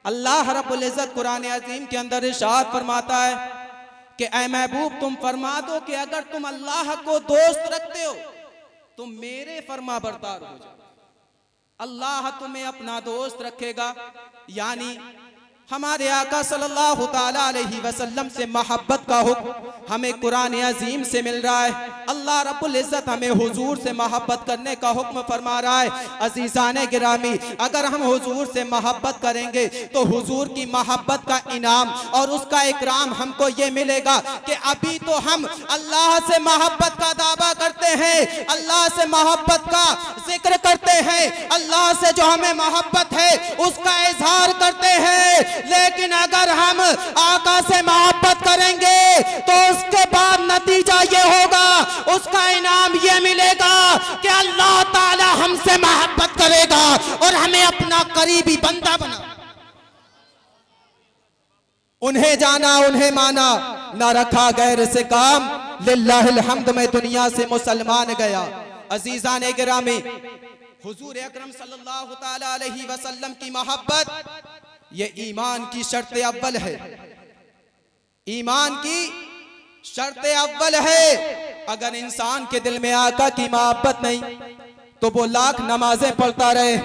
अल्लाह रब्बुल इज्जत कुरान अजीम के अंदर इरशाद फरमाता है कि ऐ महबूब तुम फरमा दो कि अगर तुम अल्लाह को दोस्त रखते हो तो मेरे फरमा बरदार हो जाओ, अल्लाह तुम्हें अपना दोस्त रखेगा। यानी हमारे आका सल्लल्लाहु ताला अलैहि वसल्लम से मोहब्बत का हुक्म हमें कुरान अजीम से मिल रहा है। अल्लाह रब्बुल इज्जत हमें हुजूर से मोहब्बत करने का हुक्म फरमा रहा है। अजीज़ाने गिरामी, अगर हम हुजूर से मोहब्बत करेंगे तो हुजूर की मोहब्बत का इनाम और उसका इकराम हमको ये मिलेगा कि अभी तो हम अल्लाह से मोहब्बत का दावा करते हैं, अल्लाह से मोहब्बत का जिक्र करते हैं, अल्लाह से जो हमें मोहब्बत है उसका इजहार करते हैं, लेकिन अगर हम आका से मोहब्बत करेंगे तो उसके बाद नतीजा ये होगा, उसका इनाम ये मिलेगा कि अल्लाह ताला हमसे मोहब्बत करेगा और हमें अपना करीबी बंदा बना। उन्हें जाना उन्हें माना, ना रखा गैर से काम, लिल्लाहिल हम्द में दुनिया से मुसलमान गया। अजीज़ाने गिरामी, हुजूर अकरम सल्लल्लाहु ताला अलैहि वसल्लम की मोहब्बत ये ईमान की शर्त अव्वल है, ईमान की शर्त अव्वल है। अगर इंसान के दिल में आका की मोहब्बत नहीं तो वो लाख नमाजें पढ़ता रहे,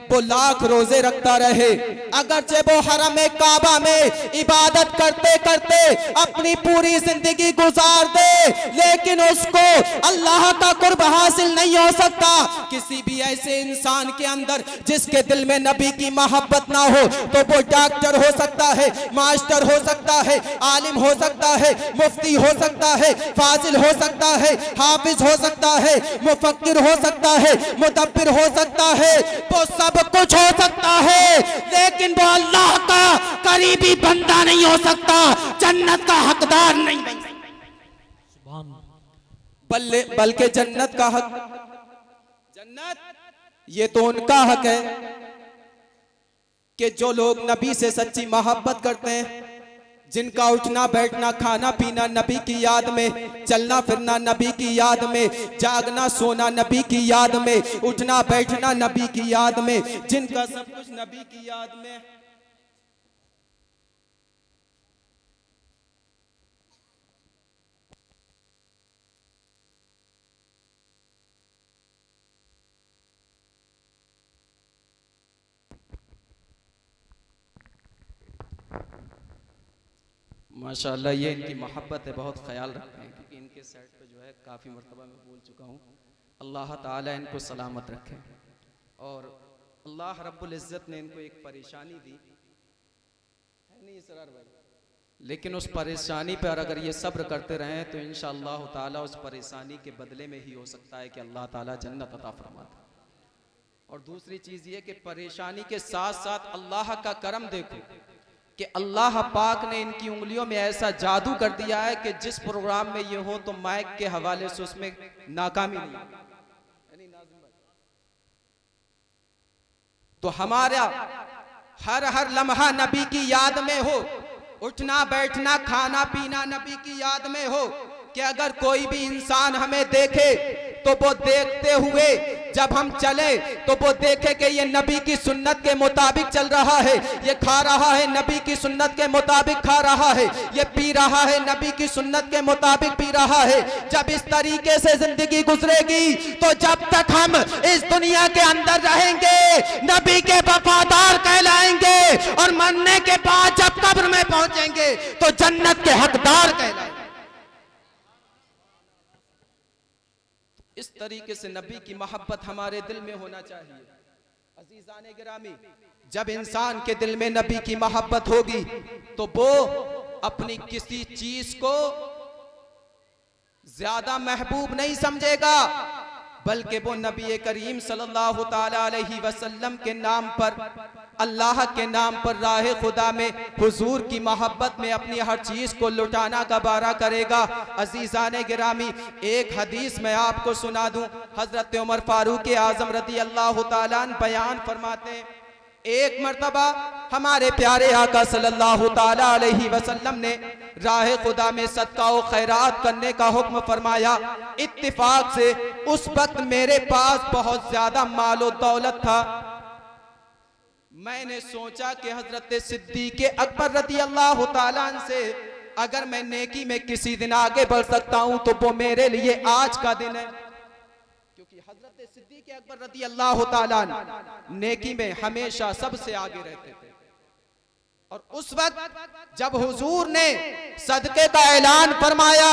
वो लाख रोजे रखता रहे, अगरचे वो हरम काबा में इबादत करते करते अपनी पूरी जिंदगी गुजार दे, लेकिन उसको अल्लाह का कुर्ब हासिल नहीं हो सकता। किसी भी ऐसे इंसान के अंदर जिसके दिल में नबी की मोहब्बत ना हो तो वो डॉक्टर हो सकता है, मास्टर हो सकता है, आलिम हो सकता है, मुफ्ती हो सकता है, फाजिल हो सकता है, हाफिज हो सकता है, मुफक्किर हो सकता है, मुदब्बिर हो सकता है, वो सब कुछ हो सकता है, लेकिन वो अल्लाह का करीबी बंदा नहीं हो सकता, जन्नत का हकदार नहीं बन सकता। बल्कि जन्नत का हक, जन्नत ये तो उनका हक है कि जो लोग नबी से सच्ची मोहब्बत करते हैं, जिनका उठना बैठना खाना पीना नबी की याद में, चलना फिरना नबी की याद में, जागना सोना नबी की याद में, उठना बैठना नबी की याद में, जिनका सब कुछ नबी की याद में। माशाअल्लाह, ये इनकी मोहब्बत है, बहुत ख्याल रखते हैं, क्योंकि इनके साइड पे जो है काफ़ी मरतबा मैं बोल चुका हूँ। अल्लाह ताला इनको सलामत रखे। और अल्लाह रब्बुल इज़्ज़त ने इनको एक परेशानी दी है नहीं इसरार भाई, लेकिन उस परेशानी पर अगर ये सब्र करते रहें तो इंशाअल्लाह ताला उस परेशानी के बदले में ही हो सकता है कि अल्लाह ताला जन्नत अता फरमाता। और दूसरी चीज़ ये कि परेशानी के साथ साथ अल्लाह का करम देखो कि अल्लाह पाक ने इनकी उंगलियों में ऐसा जादू कर दिया है कि जिस प्रोग्राम में ये हो तो माइक के हवाले से उसमें नाकामी नहीं। तो हमारा हर लम्हा नबी की याद में हो, उठना बैठना खाना पीना नबी की याद में हो, कि अगर कोई भी इंसान हमें देखे तो वो देखते हुए जब हम चले तो वो देखे कि ये नबी की सुन्नत के मुताबिक चल रहा है, ये खा रहा है नबी की सुन्नत के मुताबिक खा रहा है, ये पी रहा है नबी की सुन्नत के मुताबिक पी रहा है। जब इस तरीके से जिंदगी गुजरेगी तो जब तक हम इस दुनिया के अंदर रहेंगे नबी के वफादार कहलाएंगे, और मरने के बाद जब कब्र में पहुंचेंगे तो जन्नत के हकदार कहलाएंगे। इस तरीके से नबी की मोहब्बत हमारे दिल में होना चाहिए। अजीज़ाने गिरामी, जब इंसान के दिल में नबी की मोहब्बत होगी तो वो अपनी किसी चीज को ज्यादा महबूब नहीं समझेगा, बल्कि वो नबी करीम सल्लल्लाहु ताला अलैहि वसल्लम के नाम पर, अल्लाह के नाम पर राह खुदा में हुजूर की मोहब्बत में अपनी हर चीज को लुटाना गवारा करेगा। अजीज़ाने गिरामी, एक हदीस मैं आपको सुना दूं। हजरत उमर फारूक आजम रज़ी अल्लाह ताला अन्हु बयान फरमाते हैं, एक मर्तबा हमारे प्यारे आका सल्लल्लाहु ताला अलैहि वसल्लम ने राह खुदा में सदका व खैरात करने का हुक्म फरमाया। इत्तिफाक से उस वक्त मेरे पास बहुत ज्यादा मालो दौलत था, मैंने सोचा कि हजरत सिद्दीक अकबर रदी अल्लाह ताला अन्हु से अगर मैं नेकी में किसी दिन आगे बढ़ सकता हूं तो वो मेरे लिए आज का दिन है, क्योंकि हजरत सिद्दीक अकबर रदी अल्लाह ताला अन्हु नेकी में हमेशा सबसे आगे रहते थे। और उस वक्त जब हुजूर ने सदके का ऐलान फरमाया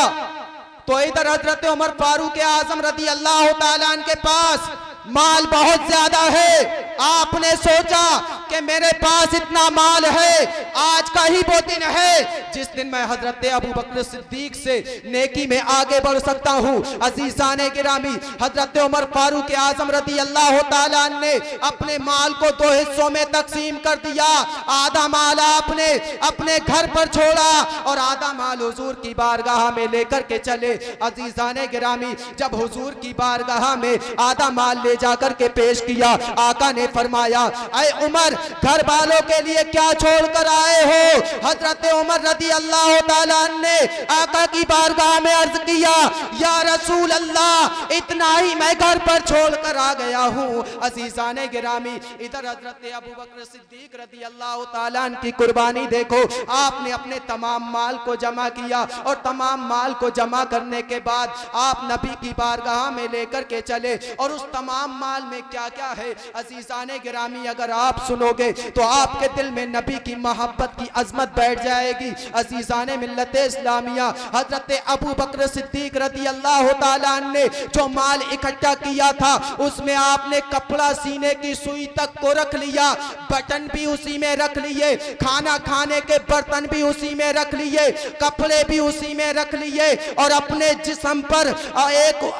तो इधर हजरत उमर फारूक आजम रदी अल्लाह ताला अन्हु के पास माल बहुत ज्यादा है। आपने सोचा कि मेरे पास इतना माल है, आज का ही वो दिन है जिस दिन मैं हजरत अबू बकर सिद्दीक से नेकी में आगे बढ़ सकता हूँ। अजीजाने गिरामी, हजरत उमर फारूक आजम रदी अल्लाह ताला अन्हु ने अपने माल को दो हिस्सों में तकसीम कर दिया। आधा माल आपने अपने घर पर छोड़ा और आधा माल हुजूर की बारगाह में लेकर के चले। अजीजाने गिरामी, जब हुजूर की बारगाह में आधा माल ले जाकर के पेश किया, आका ने फरमाया, ऐ उमर, घर वालों के लिए क्या छोड़ कर आए हो? हजरत उमर रदी अल्लाह ताला अन्हु ने आका की बारगाह में अर्ज किया, या रसूल अल्लाह, इतना ही मैं घर पर छोड़ कर आ गया हूँ। अजीजाने गिरामी, इधर हजरत अबू बकर सिद्दीक रदी अल्लाह ताला अन्हु की कुर्बानी देखो। आपने अपने तमाम माल को जमा किया और तमाम माल को जमा करने के बाद आप नबी की बारगाह में लेकर के चले। और उस तमाम माल में क्या क्या है अजीजाने गिरामी, अगर आप सुनोगे तो आपके दिल में नबी की मोहब्बत की अजमत बैठ जाएगी। अजीजाने मिल्लत इस्लामिया, हजरत अबू बकर सिद्दीक रदी अल्लाह ताला अन्हु ने जो माल इकट्ठा किया था उसमें आपने कपड़ा सीने की सुई तक को रख लिया, बटन भी उसी में रख लिए, खाना खाने के बर्तन भी उसी में रख लिए, कपड़े भी उसी में रख लिए और अपने जिस्म पर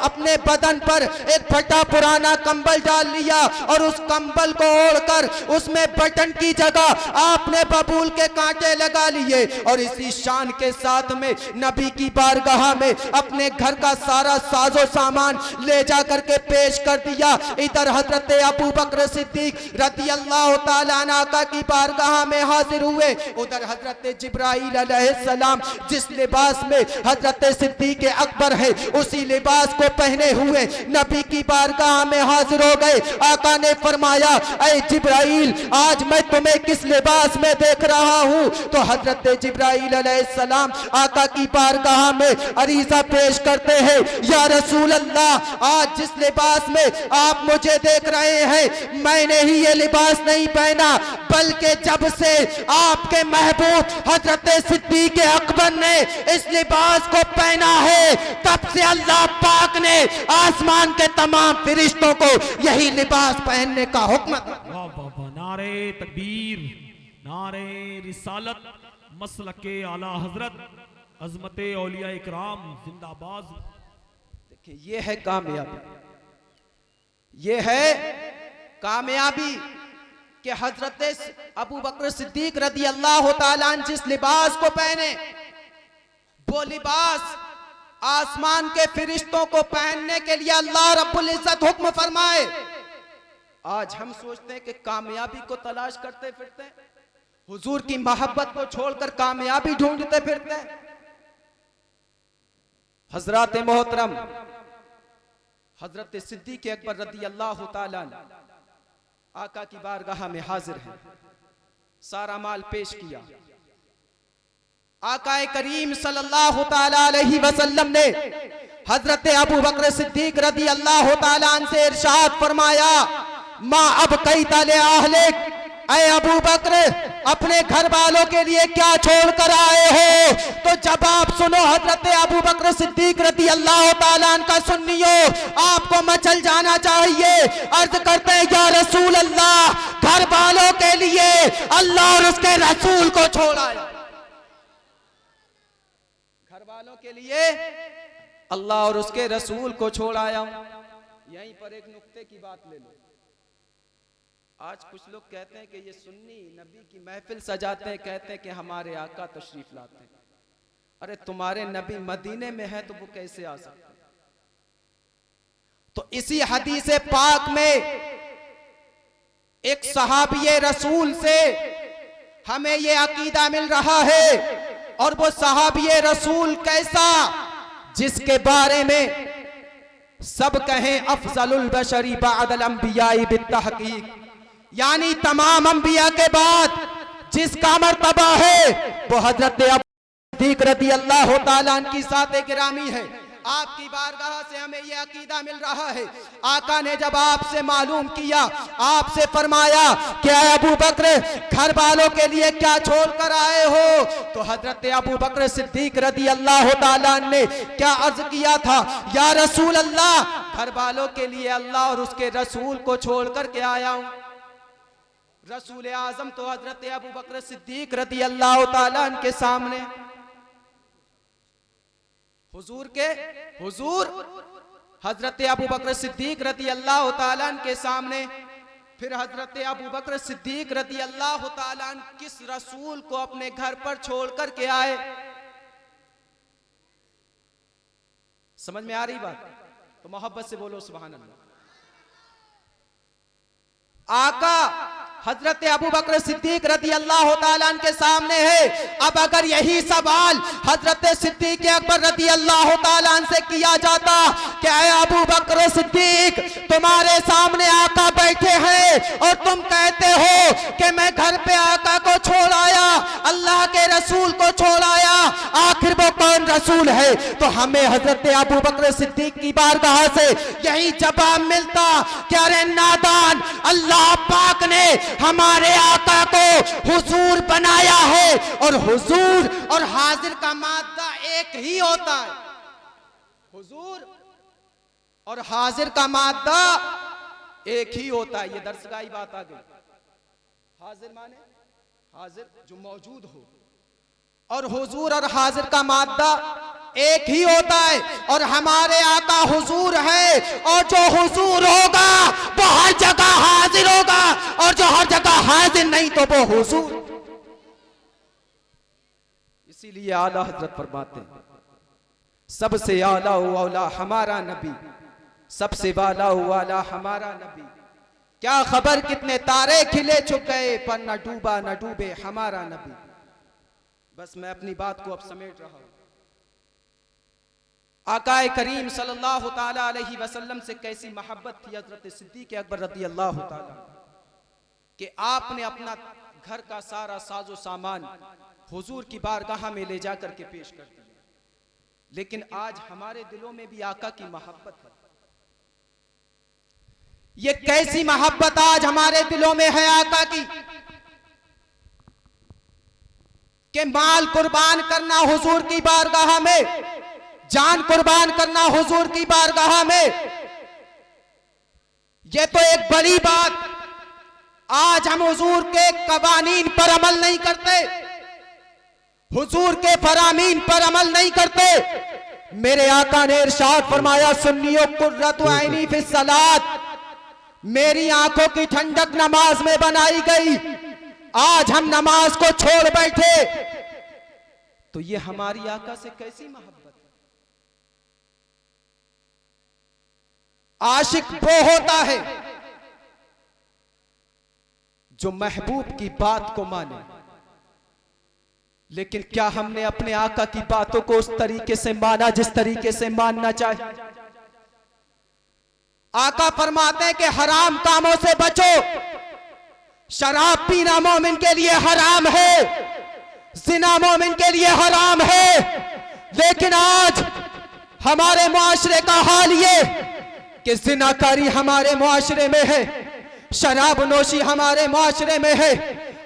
अपने बदन पर एक फटा पुराना कंबल डाल लिया और उस कंबल को ओढ़कर उसमें बटन की जगह आपने बबूल के कांटे लगा लिए और इसी शान के साथ में नबी की बारगाह में अपने घर का सारा साजो सामान ले जाकर के पेश कर दिया। इधर हजरत अबू बकर सिद्दीक रदी अल्लाह ताला अन्हु की बारगाह में हाजिर हुए। उधर हजरत जिब्राइल अलैहिस्सलाम जिस लिबास में हजरत सिद्दीक अकबर है उसी लिबास को पहने हुए नबी की बारगाह में हाजिर हो गए। आका ने फरमाया, ऐ जिब्राइल, आज मैं तुम्हें किस लिबास में देख रहा हूँ? तो हजरत जिब्राइल अलैहिस्सलाम आका की बारगाह में अरीज़ा पेश करते हैं, या रसूल अल्लाह, आज जिस लिबास में आप मुझे देख रहे हैं मैंने ही ये लिबास नहीं पहना, बल्कि जब से आपके महबूब हजरत सिद्दीक अकबर ने इस लिबास को पहना है तब से अल्लाह पाक ने आसमान के तमाम फरिश्तों को यही लिबास पहनने का हुक्म दिया। नारे तकबीर, नारे रिसालत, मसलके आला हजरत, अजमते औलिया इकराम जिंदाबाद। देखिए, ये है कामयाबी, ये है कामयाबी कि हजरत अबू बकर सिद्दीक रदी अल्लाह ताला अन्हु जिस लिबास को पहने वो लिबास आसमान के फरिश्तों को पहनने के लिए अल्लाह रब्बुल इज्जत हुक्म फरमाए। आज हम सोचते हैं कि कामयाबी को तलाश करते फिरते हैं, हुजूर की मोहब्बत को छोड़कर कामयाबी ढूंढते फिरते हैं। हजरत मोहतरम हजरत सिद्दीक अकबर रदी अल्लाह ताला अन्हु आका की बारगाह में हाजिर हैं, सारा माल पेश किया। आका करीम सल्लल्लाहु ताला अलैहि वसल्लम ने हजरत अबू बकर सिद्दीक रदी अल्लाह ताला अन्हु से इरशाद फरमाया, माँ अब कई ताले आहलिक, ऐ अबू बकर, अपने घर वालों के लिए क्या छोड़ कर आए हो? तो जवाब सुनो हजरत अबू बकर सिद्दीक रदी अल्लाह ताला अन्हु का सुन्नियो, आपको मचल जाना चाहिए। अर्ज करते हैं, या रसूल अल्लाह, घर वालों के लिए अल्लाह और उसके रसूल को छोड़ आया। घर वालों के लिए अल्लाह और उसके रसूल को छोड़ आया हूं। यहीं पर एक नुक्ते की बात ले लो। आज कुछ लोग कहते हैं कि ये सुन्नी नबी की महफिल सजाते हैं, कहते हैं कि हमारे आका तशरीफ लाते हैं। अरे तुम्हारे नबी मदीने में है तो वो कैसे आ सकते हैं? तो इसी हदीस पाक में एक सहाबी रसूल से हमें ये अकीदा मिल रहा है, और वो सहाबी रसूल कैसा, जिसके बारे में सब कहें अफजलुल बशरी बअदल अंबियाई बित्तहकीक, यानी तमाम अंबिया के बाद जिसका मर्तबा है वो हजरत अबू सिद्दीक रज़ी अल्लाह तआला अन्हु की ज़ात गिरामी है। आपकी बारगाह से हमें यह अकीदा मिल रहा है, आका ने जब आपसे मालूम किया, आपसे फरमाया क्या अबू बकर घर वालों के लिए क्या छोड़ कर आए हो, तो हजरत अबू बकर सिद्दीक रज़ी अल्लाह तआला अन्हु ने क्या अर्ज किया था, या रसूल अल्लाह घर वालों के लिए अल्लाह और उसके रसूल को छोड़ कर के आया हूं। रसूल आजम तो हजरत अबू बकर सिद्दीक रज़ी अल्लाह तआला अन्हु के सामने, हुजूर हजरत अबू बकर सिद्दीक रज़ी अल्लाह तआला अन्हु के सामने, फिर हजरत अबू बकर सिद्दीक रज़ी अल्लाह तआला अन्हु किस रसूल को अपने घर पर छोड़ कर के आए। समझ में आ रही बात? तो मोहब्बत से बोलो सुभान अल्लाह। आका हजरत अबू बकर सिद्दीक रज़ी अल्लाह तआला अन्हु के सामने है। अब अगर यही सवाल हजरत सिद्दीक अकबर रज़ी अल्लाह तआला अन्हु से किया जाता कि अबू बकर सिद्दीक तुम्हारे सामने आका बैठे हैं और तुम कहते हो कि मैं घर पे आका को छोड़ आया, अल्लाह के रसूल को छोड़ आया, आखिर वो कौन रसूल है? तो हमें हजरत अबू बकर सिद्दीक की बारगाह से यही जवाब मिलता कि अरे नादान, अल्लाह पाक ने हमारे आका को हुजूर बनाया है और हुजूर और हाजिर का मादा एक ही होता है। हुजूर और हाजिर का मादा एक ही होता है। ये दर्स का ही बात आ गई। हाजिर माने हाजिर जो मौजूद हो, और हुजूर और हाजिर का मादा एक ही होता है। और हमारे आका हुजूर है, और जो हुजूर होगा वो हर जगह हाजिर होगा, और जो हर जगह हाजिर नहीं तो वो हुजूर। इसीलिए आला हजरत फरमाते हैं सबसे आला वाला हमारा नबी, सबसे वाला वाला हमारा नबी। क्या खबर कितने तारे खिले छुप गए, पर न डूबा न डूबे हमारा नबी। बस मैं अपनी बात को अब समेट रहा हूं। आकाए करीम सल्लल्लाहु ताला अलैहि वसल्लम से कैसी मोहब्बत थी हजरत सिद्दीक अकबर रज़ी अल्लाह ताला कि आपने अपना घर का सारा साजो सामान हुजूर की बारगाह में ले जाकर के पेश कर दिया। लेकिन आज हमारे दिलों में भी आका की मोहब्बत है। ये कैसी मोहब्बत आज हमारे दिलों में है आका की कि माल कुर्बान करना हुजूर की बारगाह में, जान कुर्बान करना हुजूर की बारगाह में, ये तो एक बड़ी बात। आज हम हुजूर के कवानीन पर अमल नहीं करते, हुजूर के फरामीन पर अमल नहीं करते। मेरे आका ने इरशाद फरमाया सुन्नियो कुर्रतु ऐनी फिस सलात, मेरी आंखों की ठंडक नमाज में बनाई गई। आज हम नमाज को छोड़ बैठे, तो ये हमारी आका से कैसी मोहब्बत है। आशिक वो होता है जो महबूब की बात को माने। लेकिन क्या हमने अपने आका की बातों को उस तरीके से माना जिस तरीके से मानना चाहिए? आका फरमाते हैं कि हराम कामों से बचो। शराब पीना मोमिन के लिए हराम है, जिना मोमिन के लिए हराम है। लेकिन आज हमारे मुआशरे का हाल ये कि जिनाकारी हमारे मुआशरे में है, शराब नोशी हमारे मुआशरे में है।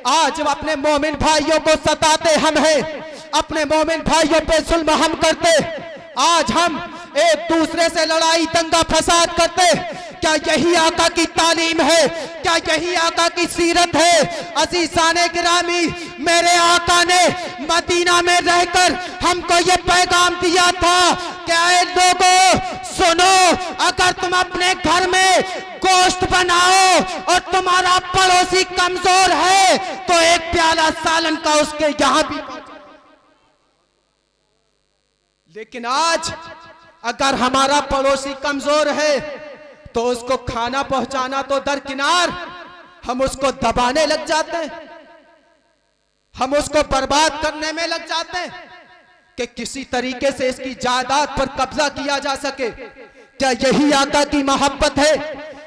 आज अपने मोमिन भाइयों को सताते हम हैं, अपने मोमिन भाइयों पे जुल्म हम करते। आज हम एक दूसरे से लड़ाई दंगा फसाद करते। क्या यही आका की तालीम है? क्या यही आका की सीरत है? अज़ीज़ाने गिरामी, मेरे आका ने मदीना में रहकर हमको ये पैगाम दिया था कि ऐ लोगों सुनो, अगर तुम अपने घर में गोश्त बनाओ और तुम्हारा पड़ोसी कमजोर है तो एक प्याला सालन का उसके यहां भी। लेकिन आज अगर हमारा पड़ोसी कमजोर है तो उसको खाना पहुंचाना तो दरकिनार, हम उसको दबाने लग जाते हैं, हम उसको बर्बाद करने में लग जाते हैं कि किसी तरीके से इसकी जायदाद पर कब्जा किया जा सके। क्या यही आका की मोहब्बत है?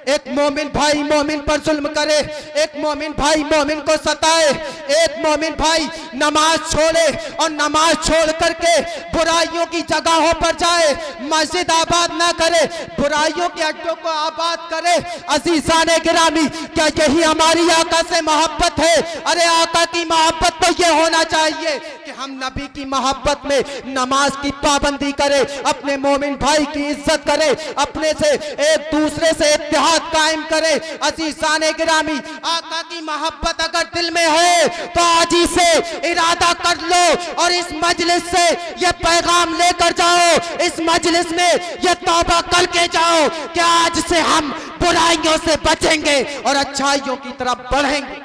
एक मोमिन भाई मोमिन पर जुल्म करे, एक मोमिन भाई मोमिन को सताए, एक मोमिन भाई नमाज छोड़े और नमाज छोड़ करके बुराइयों की जगहों पर जाए, मस्जिद आबाद ना करे, बुराइयों के अड्डों को आबाद करे। अजीज़ाने गिरामी, क्या यही हमारी आका से मोहब्बत है? अरे आका की मोहब्बत तो ये होना चाहिए कि हम नबी की मोहब्बत में नमाज की पाबंदी करें, अपने मोमिन भाई की इज्जत करें, अपने से एक दूसरे से इत्तेहाद कायम करें। अजीज़ाने गिरामी, आका की मोहब्बत अगर दिल में है तो आज ही से इरादा कर लो और इस मजलिस से ये पैगाम लेकर जाओ, इस मजलिस में ये तौबा करके जाओ कि आज से हम बुराइयों से बचेंगे और अच्छाइयों की तरफ बढ़ेंगे।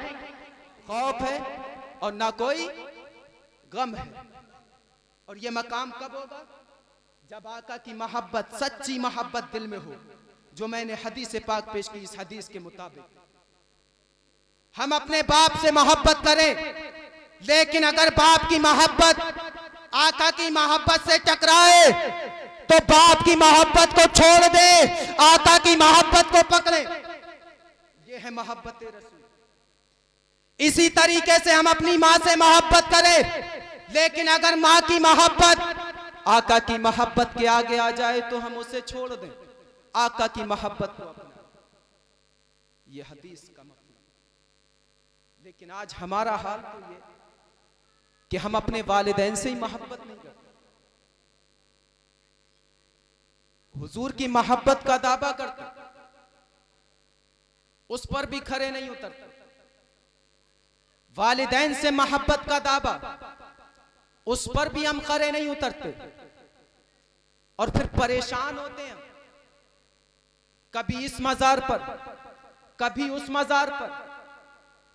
खौफ है और ना कोई गम है। और ये मकाम कब होगा? जब आका की मोहब्बत, सच्ची मोहब्बत दिल में हो, जो मैंने हदीस पाक पेश की। इस हदीस के मुताबिक हम अपने बाप से मोहब्बत करें, लेकिन अगर बाप की मोहब्बत आका की मोहब्बत से टकराए तो बाप की मोहब्बत को छोड़ दे, आका की मोहब्बत को पकड़े। ये है मोहब्बत रसूल। इसी तरीके से हम अपनी माँ से मोहब्बत करें, लेकिन अगर माँ की मोहब्बत आका की मोहब्बत के आगे आ जाए तो हम उसे छोड़ दें, आका की मोहब्बत को अपना। ये हदीस का मतलब। लेकिन आज हमारा हाल तो ये कि हम अपने वालिदैन से ही मोहब्बत नहीं करते, हुजूर की मोहब्बत का दावा करते, उस पर भी खरे नहीं उतरते। वालिदैन से मोहब्बत का दावा, उस पर भी हम खरे नहीं उतरते और फिर परेशान होते हैं, कभी इस मजार पर कभी उस मजार पर,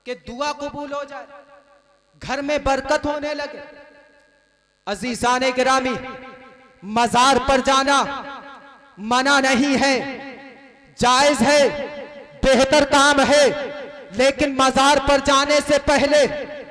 कि दुआ कबूल हो जाए, घर में बरकत होने लगे। अजीज़ाने गिरामी, मजार पर जाना मना नहीं है, जायज है, बेहतर काम है, लेकिन मजार पर जाने से पहले